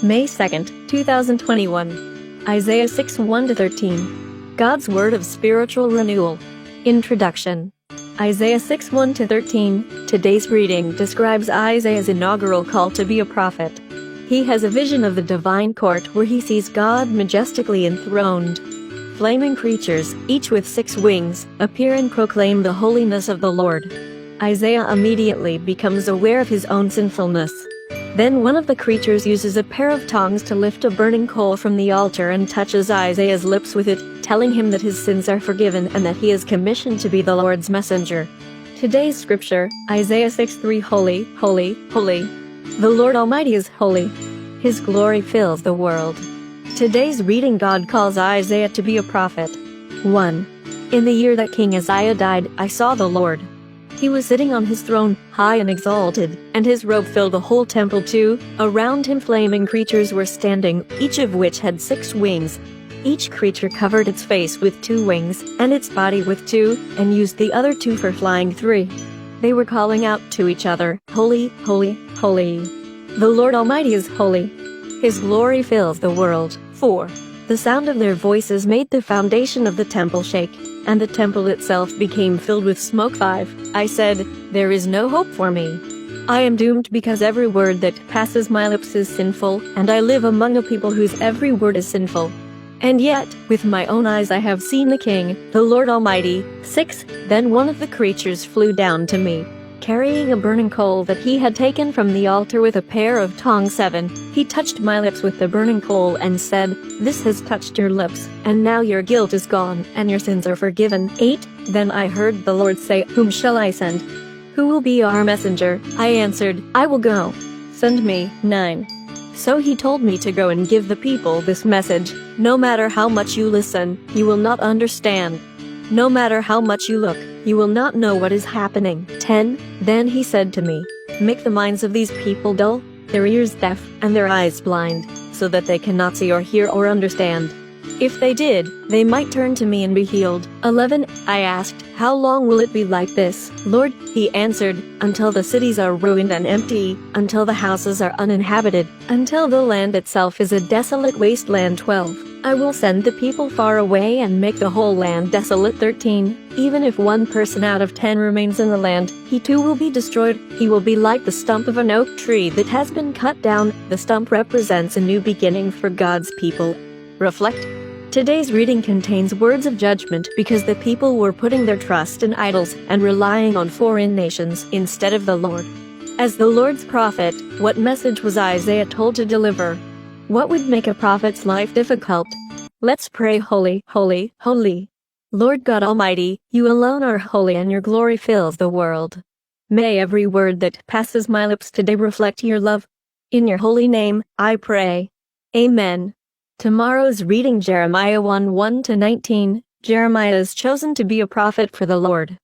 May 2nd, 2021. Isaiah 6, 1-13. God's Word of Spiritual Renewal. Introduction. Isaiah 6, 1-13. Today's reading describes Isaiah's inaugural call to be a prophet. He has a vision of the divine court where he sees God majestically enthroned. Flaming creatures, each with 6 wings, appear and proclaim the holiness of the Lord. Isaiah immediately becomes aware of his own sinfulness. Then one of the creatures uses a pair of tongs to lift a burning coal from the altar and touches Isaiah's lips with it, telling him that his sins are forgiven and that he is commissioned to be the Lord's messenger. Today's scripture, Isaiah 6:3. Holy, holy, holy. The Lord Almighty is holy. His glory fills the world. Today's reading, God calls Isaiah to be a prophet. 1. In the year that King Uzziah died, I saw the Lord. He was sitting on his throne, high and exalted, and his robe filled the whole temple too. Around him flaming creatures were standing, each of which had 6 wings. Each creature covered its face with 2 wings, and its body with 2, and used the other 2 for flying 3. They were calling out to each other, Holy, holy, holy. The Lord Almighty is holy. His glory fills the world. 4. The sound of their voices made the foundation of the temple shake, and the temple itself became filled with smoke. 5. I said, there is no hope for me. I am doomed because every word that passes my lips is sinful, and I live among a people whose every word is sinful. And yet, with my own eyes I have seen the King, the Lord Almighty. 6. Then one of the creatures flew down to me, carrying a burning coal that he had taken from the altar with a pair of tongs. 7. He touched my lips with the burning coal and said, this has touched your lips, and now your guilt is gone, and your sins are forgiven. 8. Then I heard the Lord say, whom shall I send? Who will be our messenger? I answered, I will go. Send me. 9. So he told me to go and give the people this message. No matter how much you listen, you will not understand. No matter how much you look, you will not know what is happening. 10. Then he said to me, make the minds of these people dull, their ears deaf, and their eyes blind, so that they cannot see or hear or understand. If they did, they might turn to me and be healed. 11. I asked, how long will it be like this, Lord? He answered, until the cities are ruined and empty, until the houses are uninhabited, until the land itself is a desolate wasteland. 12. I will send the people far away and make the whole land desolate. 13. Even if 1 person out of 10 remains in the land, he too will be destroyed. He will be like the stump of an oak tree that has been cut down. The stump represents a new beginning for God's people. Reflect. Today's reading contains words of judgment because the people were putting their trust in idols and relying on foreign nations instead of the Lord. As the Lord's prophet, what message was Isaiah told to deliver? What would make a prophet's life difficult? Let's pray. Holy, holy, holy. Lord God Almighty, you alone are holy and your glory fills the world. May every word that passes my lips today reflect your love. In your holy name, I pray. Amen. Tomorrow's reading, Jeremiah 1, 1-19. Jeremiah is chosen to be a prophet for the Lord.